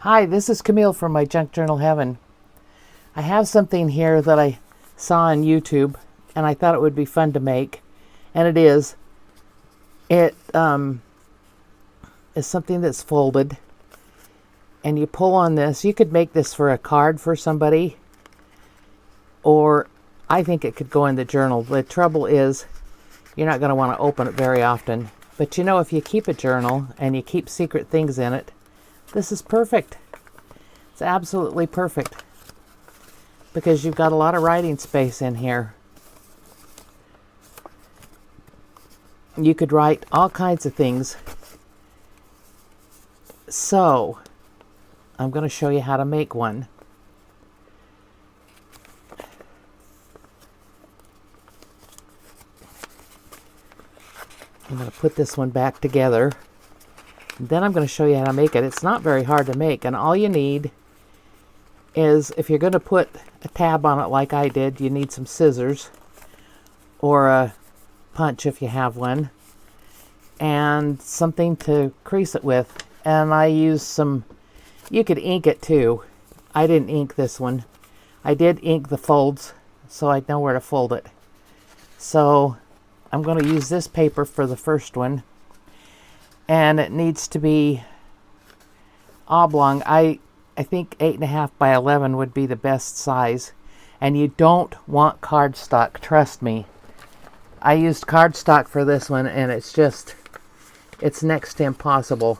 Hi, this is Camille from My Junk Journal Heaven. I have something here that I saw on YouTube, and I thought it would be fun to make, and it is. It is something that's folded, and you pull on this. You could make this for a card for somebody, or I think it could go in the journal. The trouble is, you're not going to want to open it very often. But you know, if you keep a journal and you keep secret things in it, this is perfect. It's absolutely perfect because you've got a lot of writing space in here. You could write all kinds of things. So, I'm going to show you how to make one. I'm going to put this one back together. Then I'm going to show you how to make it. It's not very hard to make, and all you need is, if you're going to put a tab on it like I did, you need some scissors or a punch if you have one, and something to crease it with. And I used some, you could ink it too. I didn't ink this one. I did ink the folds so I'd know where to fold it. So I'm going to use this paper for the first one. And it needs to be oblong. I think 8.5 by 11 would be the best size. And you don't want cardstock, trust me. I used cardstock for this one, and it's next to impossible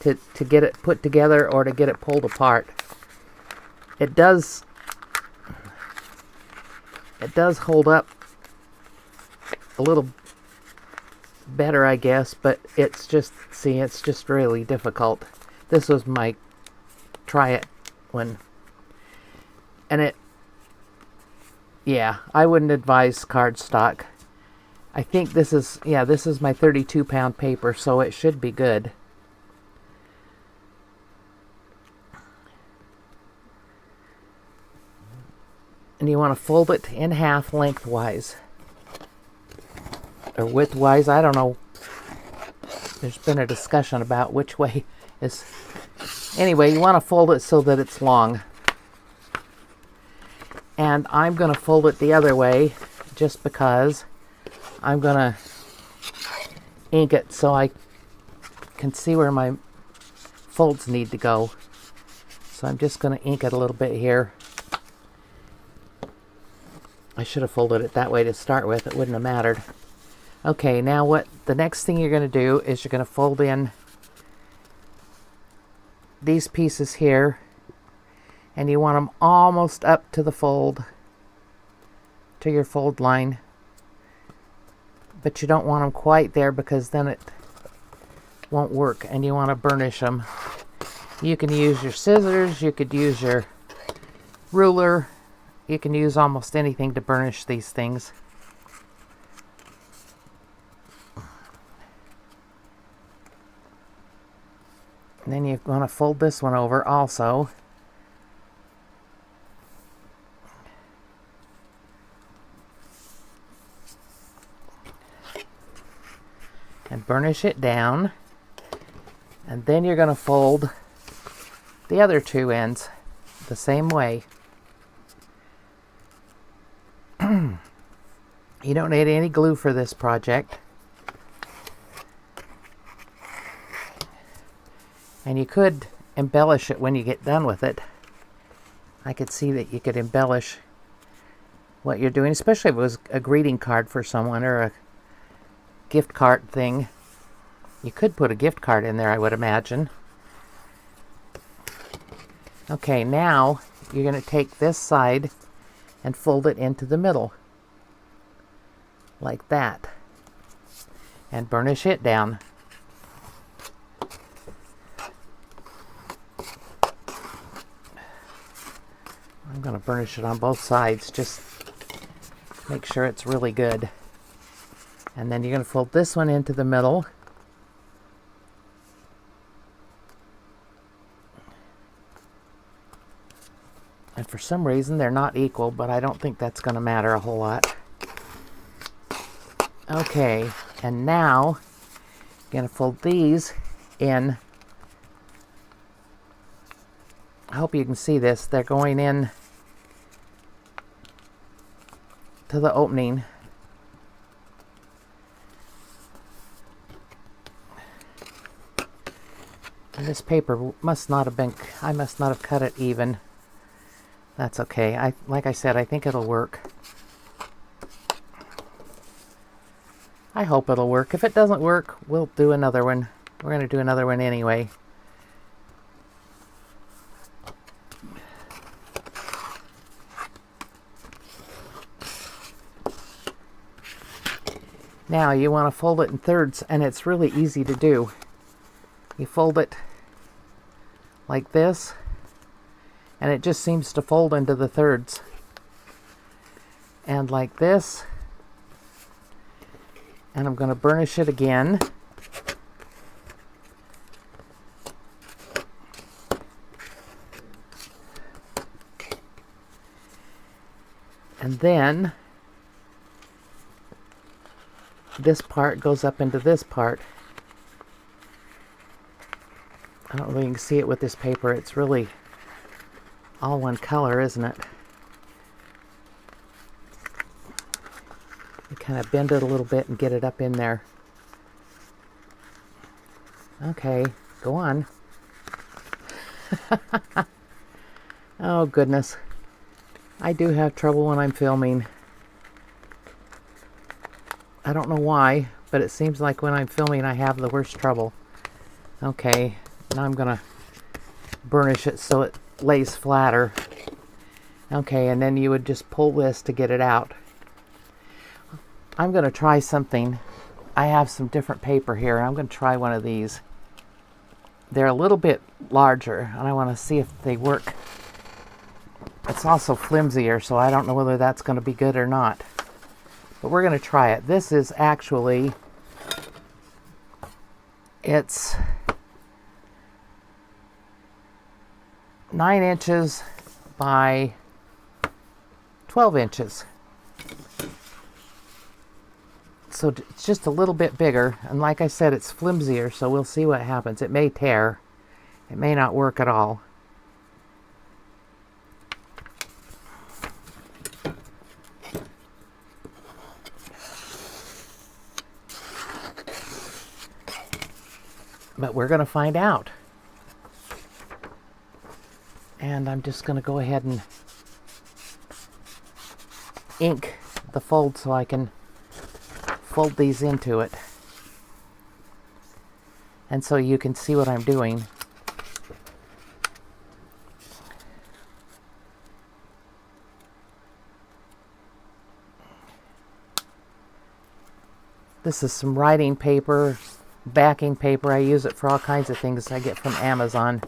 to get it put together or to get it pulled apart. It does hold up a little better, I guess, but it's just really difficult. This was my try it one, and I wouldn't advise cardstock. I think this is my 32-pound paper, so it should be good. And you want to fold it in half lengthwise. Or widthwise, I don't know. There's been a discussion about which way is. Anyway, you want to fold it so that it's long. And I'm going to fold it the other way just because I'm going to ink it so I can see where my folds need to go. So I'm just going to ink it a little bit here. I should have folded it that way to start with. It wouldn't have mattered. Okay, now the next thing you're going to do is you're going to fold in these pieces here, and you want them almost up to the fold, to your fold line, but you don't want them quite there because then it won't work, and you want to burnish them. You can use your scissors, you could use your ruler, you can use almost anything to burnish these things. And then you're going to fold this one over also. And burnish it down. And then you're going to fold the other two ends the same way. You don't need any glue for this project. And you could embellish it when you get done with it. I could see that you could embellish what you're doing, especially if it was a greeting card for someone or a gift card thing. You could put a gift card in there, I would imagine. Okay, now you're going to take this side and fold it into the middle. Like that. And burnish it down. I'm going to burnish it on both sides, just make sure it's really good. And then you're going to fold this one into the middle. And for some reason they're not equal, but I don't think that's going to matter a whole lot. Okay, and now I'm going to fold these in I hope you can see this. They're going in to the opening. And this paper must not have been, I must not have cut it even. That's okay. Like I said, I think it'll work. I hope it'll work. If it doesn't work, we'll do another one. We're going to do another one anyway. Now you want to fold it in thirds, and it's really easy to do. You fold it like this, and it just seems to fold into the thirds. And like this. And I'm going to burnish it again. And then this part goes up into this part. I don't know if you can see it with this paper. It's really all one color, isn't it? You kind of bend it a little bit and get it up in there. Okay, go on. Oh goodness. I do have trouble when I'm filming. I don't know why, but it seems like when I'm filming I have the worst trouble. Okay, now I'm gonna burnish it so it lays flatter. Okay, and then you would just pull this to get it out. I'm going to try something. I have some different paper here. I'm going to try one of these. They're a little bit larger, and I want to see if they work. It's also flimsier, so I don't know whether that's going to be good or not. But we're going to try it. This is actually, it's 9 inches by 12 inches. So it's just a little bit bigger, and like I said, it's flimsier, so we'll see what happens. It may tear. It may not work at all. But we're going to find out. And I'm just going to go ahead and ink the fold so I can fold these into it, and so you can see what I'm doing. This is some writing paper, backing paper. I use it for all kinds of things I get from Amazon.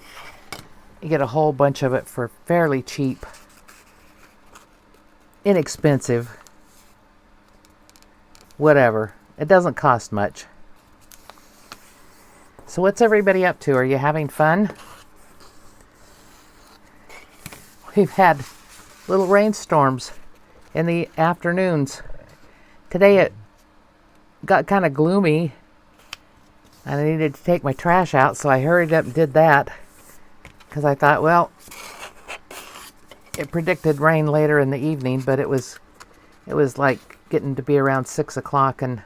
You get a whole bunch of it for fairly cheap, inexpensive. Whatever. It doesn't cost much. So what's everybody up to? Are you having fun? We've had little rainstorms in the afternoons. Today it got kind of gloomy, and I needed to take my trash out, so I hurried up and did that because I thought, well, it predicted rain later in the evening, but it was like getting to be around 6 o'clock and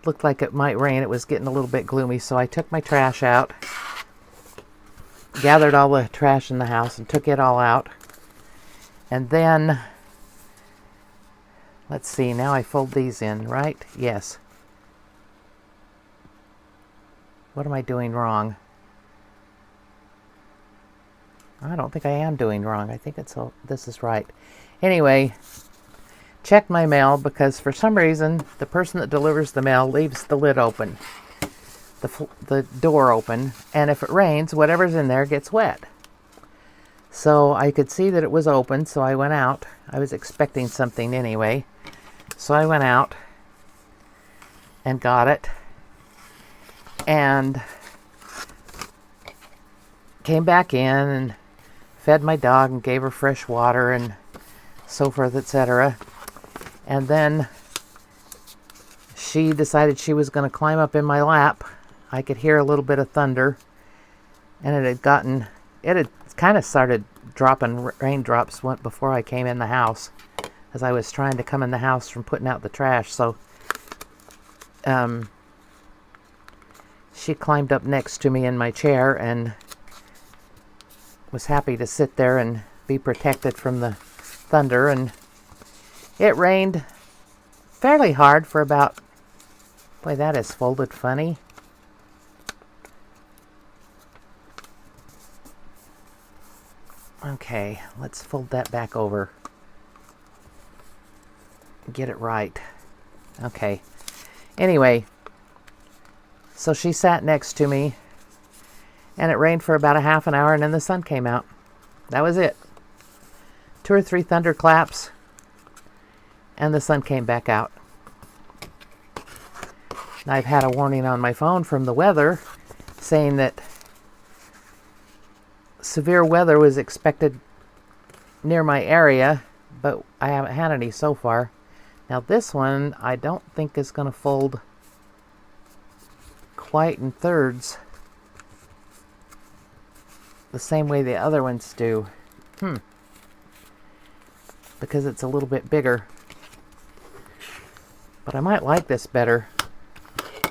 looked like it might rain. It was getting a little bit gloomy, so I took my trash out, gathered all the trash in the house and took it all out. And then, let's see, now I fold these in, right? Yes. What am I doing wrong? I don't think I am doing wrong. I think this is right. Anyway, check my mail, because for some reason the person that delivers the mail leaves the lid open, the door open, and if it rains, whatever's in there gets wet. So I could see that it was open, so I went out. I was expecting something anyway, so I went out and got it and came back in and fed my dog and gave her fresh water and so forth, etc. And then she decided she was going to climb up in my lap. I could hear a little bit of thunder, and it had kind of started dropping raindrops before I came in the house, as I was trying to come in the house from putting out the trash. So she climbed up next to me in my chair and was happy to sit there and be protected from the thunder. And it rained fairly hard for about, boy, that is folded funny. Okay, let's fold that back over. Get it right. Okay. Anyway, so she sat next to me, and it rained for about a half an hour, and then the sun came out. That was it. 2 or 3 thunderclaps, and the sun came back out. And I've had a warning on my phone from the weather saying that severe weather was expected near my area, but I haven't had any so far. Now this one I don't think is going to fold quite in thirds the same way the other ones do. Because it's a little bit bigger. But I might like this better.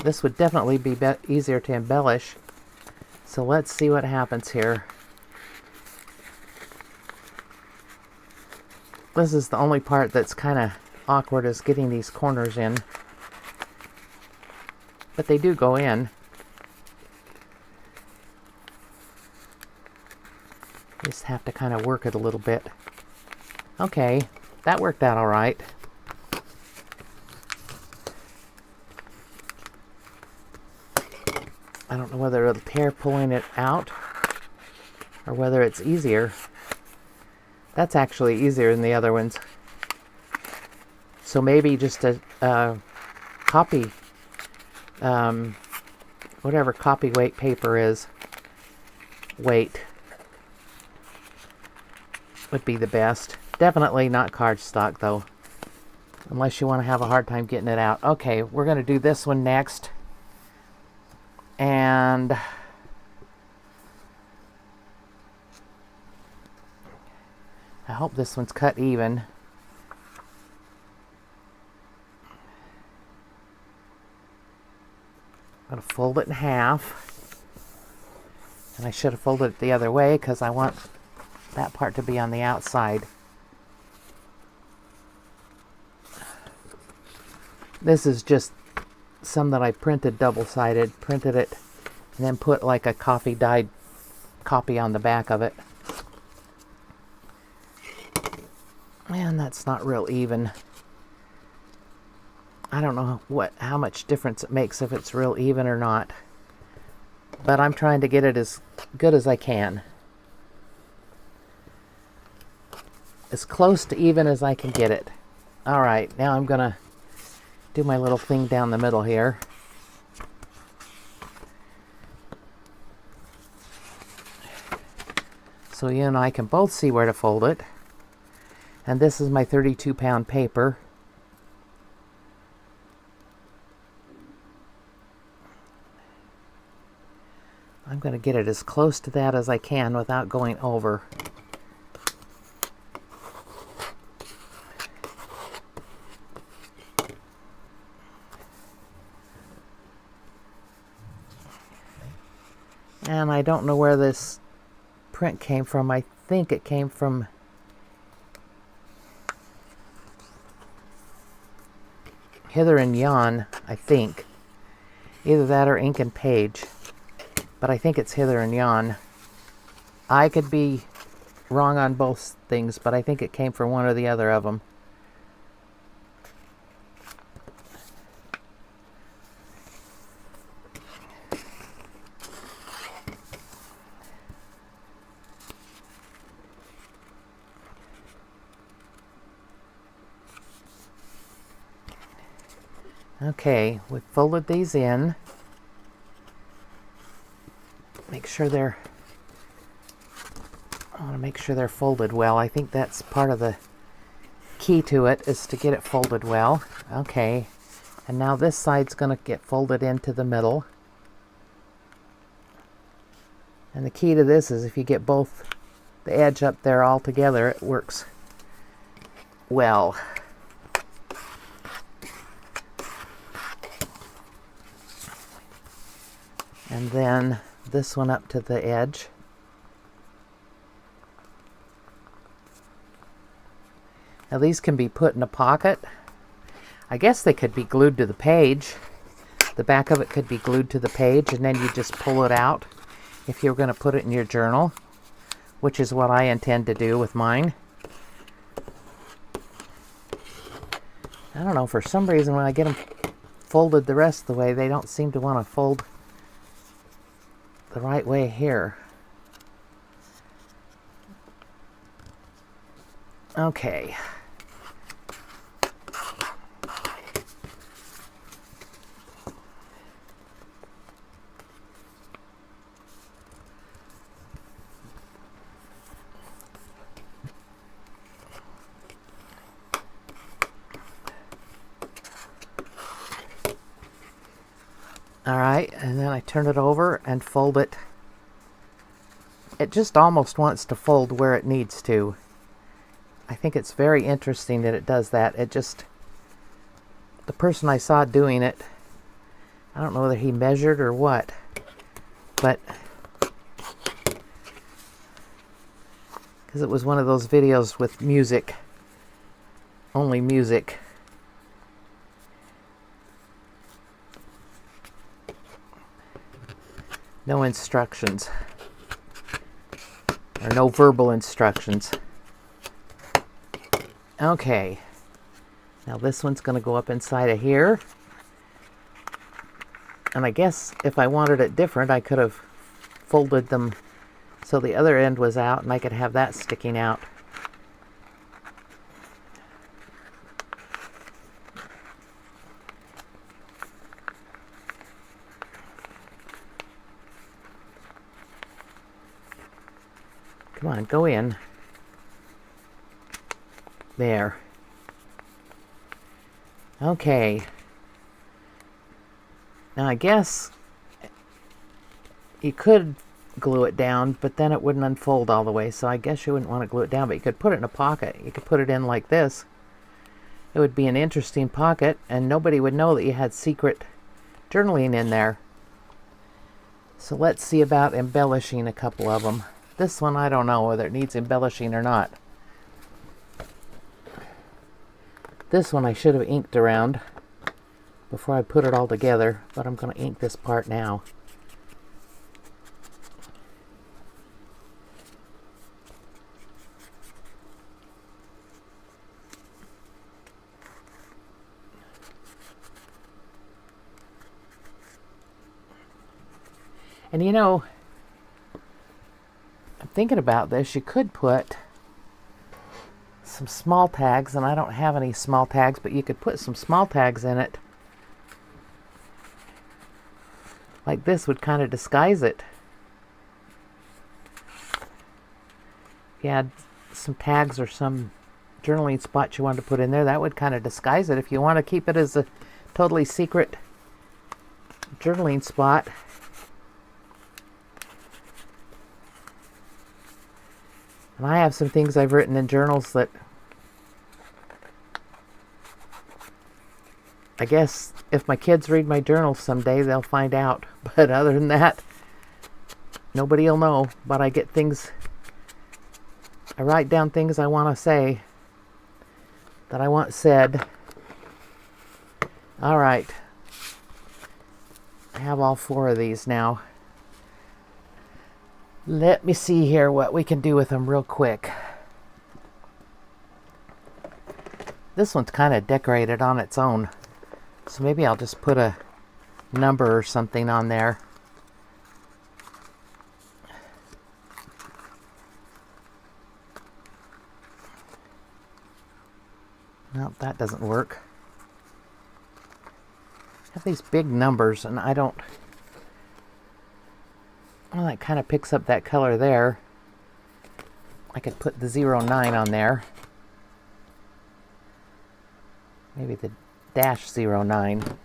This would definitely be easier to embellish. So let's see what happens here. This is the only part that's kind of awkward, is getting these corners in. But they do go in. Just have to kind of work it a little bit. Okay, that worked out all right. I don't know whether it'll tear pulling it out or whether it's easier. That's actually easier than the other ones. So maybe just a copy, whatever copy weight paper is, weight would be the best. Definitely not cardstock though, unless you want to have a hard time getting it out. Okay, we're going to do this one next. And I hope this one's cut even. I'm going to fold it in half. And I should have folded it the other way because I want that part to be on the outside. This is just some that I printed double-sided, printed it, and then put like a coffee dyed copy on the back of it. Man, that's not real even. I don't know how much difference it makes if it's real even or not. But I'm trying to get it as good as I can. As close to even as I can get it. Alright, now I'm going to do my little thing down the middle here. So you and I can both see where to fold it. And this is my 32-pound paper. I'm going to get it as close to that as I can without going over. And I don't know where this print came from. I think it came from Hither and Yon, I think. Either that or Ink and Page. But I think it's Hither and Yon. I could be wrong on both things, but I think it came from one or the other of them. Okay, we've folded these in. Make sure they're, I want to make sure they're folded well. I think that's part of the key to it, is to get it folded well. Okay, and now this side's going to get folded into the middle. And the key to this is if you get both the edge up there all together, it works well. And then this one up to the edge. Now these can be put in a pocket. I guess they could be glued to the page. The back of it could be glued to the page, and then you just pull it out if you're going to put it in your journal, which is what I intend to do with mine. I don't know, for some reason when I get them folded the rest of the way, they don't seem to want to fold the right way here. Okay. Alright, and then I turn it over and fold it. It just almost wants to fold where it needs to. I think it's very interesting that it does that. It just, the person I saw doing it, I don't know whether he measured or what, but because it was one of those videos with music, only music. No instructions, or no verbal instructions. Okay, now this one's going to go up inside of here. And I guess if I wanted it different, I could have folded them so the other end was out and I could have that sticking out. Come on, go in. There. Okay. Now I guess you could glue it down, but then it wouldn't unfold all the way, so I guess you wouldn't want to glue it down, but you could put it in a pocket. You could put it in like this. It would be an interesting pocket, and nobody would know that you had secret journaling in there. So let's see about embellishing a couple of them. This one, I don't know whether it needs embellishing or not. This one I should have inked around before I put it all together, but I'm going to ink this part now. And you know, I'm thinking about this, you could put some small tags, and I don't have any small tags, but you could put some small tags in it. Like this would kind of disguise it. If you had some tags or some journaling spots you wanted to put in there, that would kind of disguise it. If you want to keep it as a totally secret journaling spot, and I have some things I've written in journals that I guess if my kids read my journals someday, they'll find out. But other than that, nobody will know. But I get things, I write down things I want to say, that I want said. All right. I have all 4 of these now. Let me see here what we can do with them real quick. This one's kind of decorated on its own, so maybe I'll just put a number or something on there. Nope, that doesn't work. I have these big numbers, and I don't... Well, that kind of picks up that color there. I could put the 09 on there. Maybe the -09.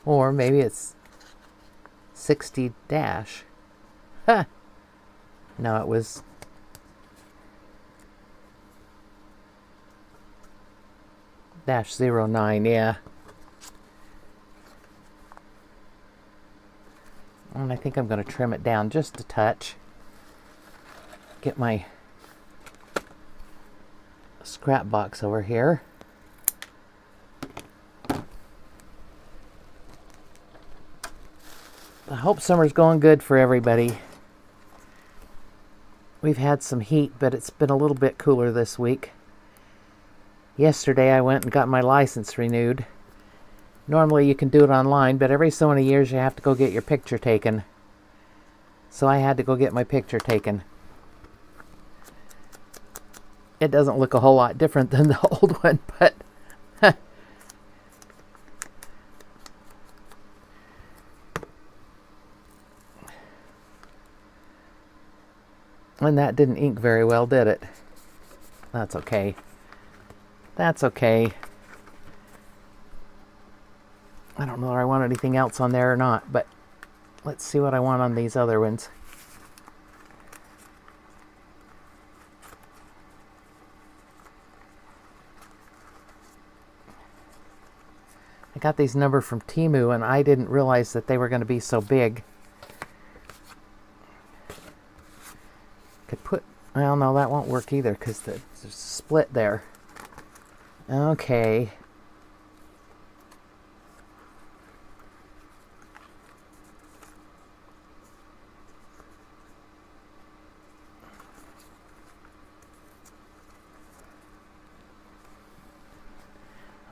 Or maybe it's 60 dash. Huh. No, it was -09, yeah. And I think I'm going to trim it down just a touch. Get my scrap box over here. I hope summer's going good for everybody. We've had some heat, but it's been a little bit cooler this week. Yesterday I went and got my license renewed. Normally you can do it online, but every so many years you have to go get your picture taken. So I had to go get my picture taken. It doesn't look a whole lot different than the old one, but and that didn't ink very well, did it? That's okay. That's okay. I don't know if I want anything else on there or not, but let's see what I want on these other ones. I got these numbers from Temu, and I didn't realize that they were going to be so big. Could put, well, no, that won't work either because there's a split there. Okay.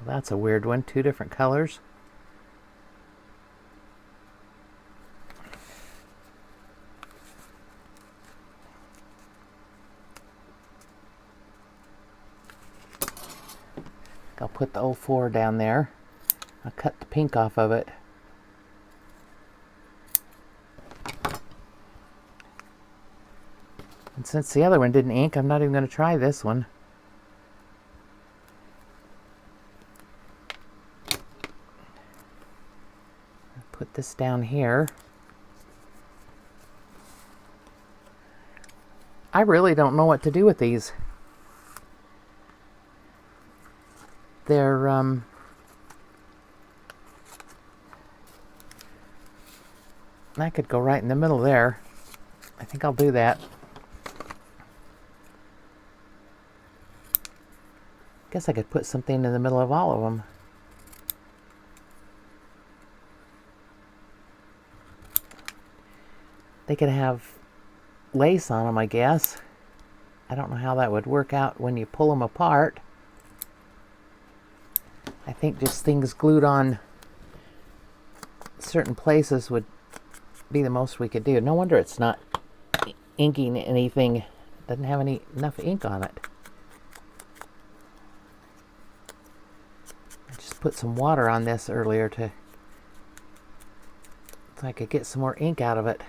Well, that's a weird one. Two different colors. I'll put the 04 down there. I'll cut the pink off of it. And since the other one didn't ink, I'm not even going to try this one. I'll put this down here. I really don't know what to do with these. They're that could go right in the middle there. I think I'll do that. Guess I could put something in the middle of all of them. They could have lace on them, I guess. I don't know how that would work out when you pull them apart. I think just things glued on certain places would be the most we could do. No wonder it's not inking anything. It doesn't have enough ink on it. I just put some water on this earlier so I could get some more ink out of it.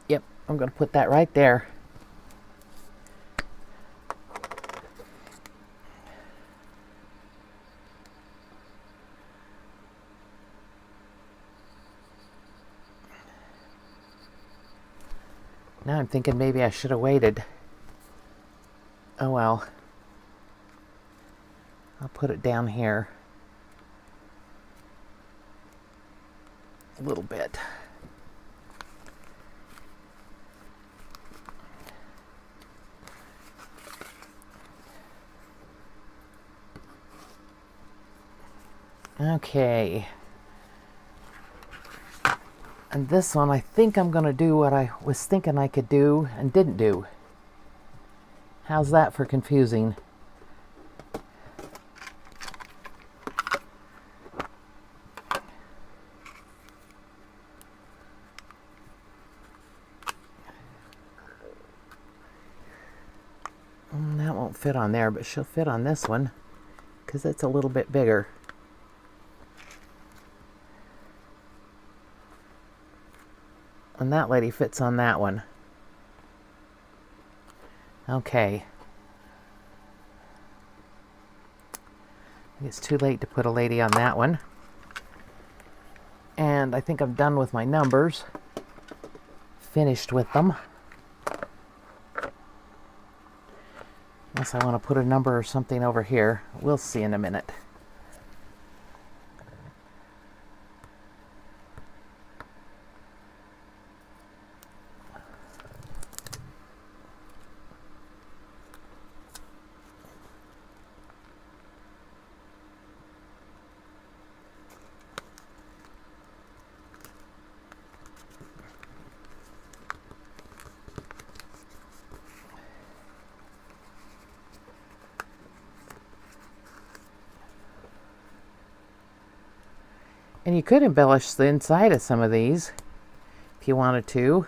Yep, I'm going to put that right there. Now I'm thinking maybe I should have waited. Oh well. I'll put it down here a little bit. Okay. And this one, I think I'm going to do what I was thinking I could do and didn't do. How's that for confusing? That won't fit on there, but she'll fit on this one because it's a little bit bigger. And that lady fits on that one. Okay. It's too late to put a lady on that one. And I think I'm done with my numbers. Finished with them. Unless I want to put a number or something over here. We'll see in a minute. And you could embellish the inside of some of these if you wanted to.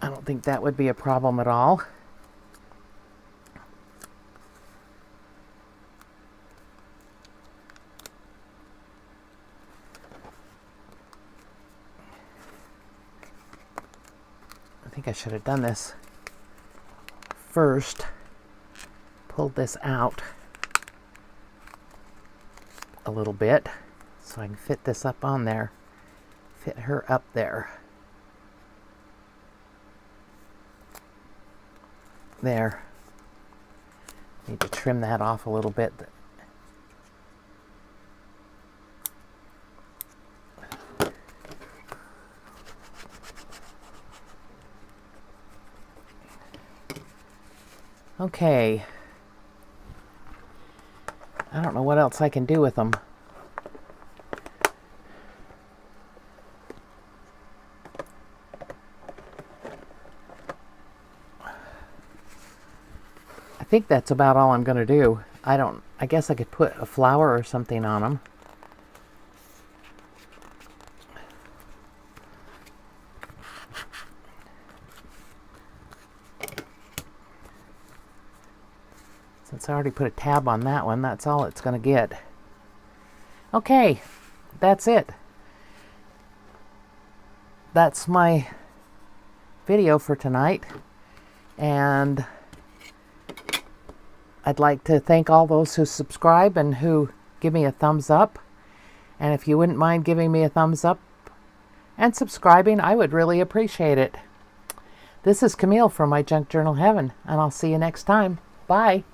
I don't think that would be a problem at all. I think I should have done this first. Pulled this out a little bit so I can fit this up on there. Fit her up there. There. Need to trim that off a little bit. Okay. I don't know what else I can do with them. I think that's about all I'm going to do. I guess I could put a flower or something on them. Since I already put a tab on that one, that's all it's going to get. Okay, that's it. That's my video for tonight. And I'd like to thank all those who subscribe and who give me a thumbs up. And if you wouldn't mind giving me a thumbs up and subscribing, I would really appreciate it. This is Camille from My Junk Journal Heaven, and I'll see you next time. Bye.